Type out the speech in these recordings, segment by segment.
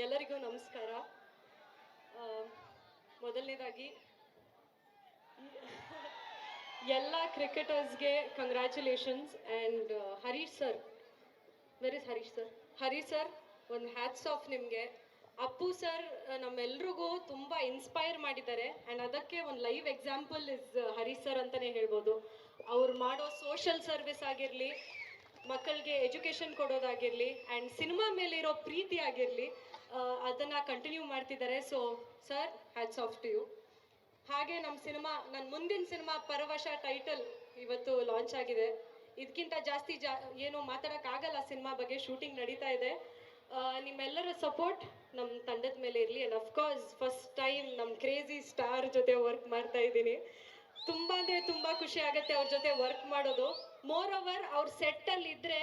ಎಲ್ಲರಿಗೂ ನಮಸ್ಕಾರ. ಮೊದಲನೇದಾಗಿ ಎಲ್ಲ ಕ್ರಿಕೆಟರ್ಸ್ಗೆ congratulations and Harish sir, where is Harish sir? Harish sir, ಒಂದು ಹ್ಯಾಟ್ಸ್ ಆಫ್ ನಿಮಗೆ. ಅಪ್ಪು ಸರ್ ನಮ್ಮೆಲ್ರಿಗೂ ತುಂಬ ಇನ್ಸ್ಪೈರ್ ಮಾಡಿದ್ದಾರೆ ಆ್ಯಂಡ್ ಅದಕ್ಕೆ ಒಂದು live example is Harish sir ಅಂತಲೇ ಹೇಳ್ಬೋದು. ಅವ್ರು ಮಾಡೋ ಸೋಷಲ್ ಸರ್ವಿಸ್ ಆಗಿರಲಿ, ಮಕ್ಕಳಿಗೆ ಎಜುಕೇಷನ್ ಕೊಡೋದಾಗಿರಲಿ ಆ್ಯಂಡ್ ಸಿನಿಮಾ ಮೇಲಿರೋ ಪ್ರೀತಿ ಆಗಿರಲಿ, ಅದನ್ನು ಕಂಟಿನ್ಯೂ ಮಾಡ್ತಿದ್ದಾರೆ. So sir, hats off to you. ಹಾಗೆ ನಮ್ಮ ಸಿನಿಮಾ, ನನ್ನ ಮುಂದಿನ ಸಿನಿಮಾ ಪರವಶ ಟೈಟಲ್ ಇವತ್ತು ಲಾಂಚ್ ಆಗಿದೆ. ಇದಕ್ಕಿಂತ ಜಾಸ್ತಿ ಏನು ಮಾತಾಡೋಕ್ಕಾಗಲ್ಲ. ಸಿನಿಮಾ ಬಗ್ಗೆ ಶೂಟಿಂಗ್ ನಡೀತಾ ಇದೆ. ನಿಮ್ಮೆಲ್ಲರ ಸಪೋರ್ಟ್ ನಮ್ಮ ತಂಡದ ಮೇಲೆ ಇರಲಿ. ಆ್ಯಂಡ್ ಅಫ್ಕೋರ್ಸ್ ಫಸ್ಟ್ ಟೈಮ್ ನಮ್ಮ ಕ್ರೇಜಿ ಸ್ಟಾರ್ ಜೊತೆ ವರ್ಕ್ ಮಾಡ್ತಾ ಇದ್ದೀನಿ. ತುಂಬ ಅಂದರೆ ತುಂಬ ಖುಷಿ ಆಗುತ್ತೆ ಅವ್ರ ಜೊತೆ ವರ್ಕ್ ಮಾಡೋದು. ಮೋರ್ ಓವರ್ ಅವ್ರ ಸೆಟ್ಟಲ್ಲಿ ಇದ್ದರೆ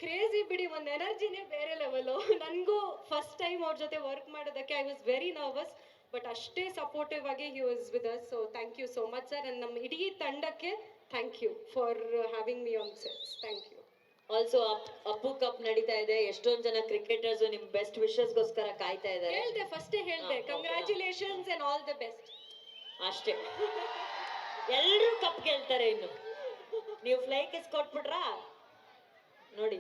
ಕ್ರೇಜಿ ಬಿಡಿ, ಒಂದು ಎನರ್ಜಿನೇ ಬೇರೆ ಲೆವೆಲು. ನನಗೂ ಫಸ್ಟ್ ಟೈಮ್ ಅವ್ರ ಜೊತೆ ವರ್ಕ್ ಮಾಡೋದಕ್ಕೆ I was very nervous, but ಅಷ್ಟೇ ಸಪೋರ್ಟಿವ್ ಆಗಿ he was with us. So thank you so much sir. And ನಮ್ಮ ಇಡೀ ತಂಡಕ್ಕೆ thank you for having me on sets. Thank you. Also Appu cup ನಡೀತಾ ಇದೆ. ಎಷ್ಟೊಂದು ಜನ ಕ್ರಿಕೆಟರ್ಸ್ ನಿಮ್ ಬೆಸ್ಟ್ ವಿಶಸ್ಗೋಸ್ಕರ ಕಾಯ್ತಾ ಇದ್ದಾರೆ. ಹೇಳ್ದೆ, ಫಸ್ಟೇ ಹೇಳ್ದೆ, congratulations and all the best. ಅಷ್ಟೇ, ಎಲ್ಲರೂ ಕಪ್ ಗೆಲ್ತಾರೆ. ಇನ್ನು ನೀವು ಫ್ಲೈ ಕಿಸ್ ಕೊಟ್ಬಿಟ್ರಾ ನೋಡಿ.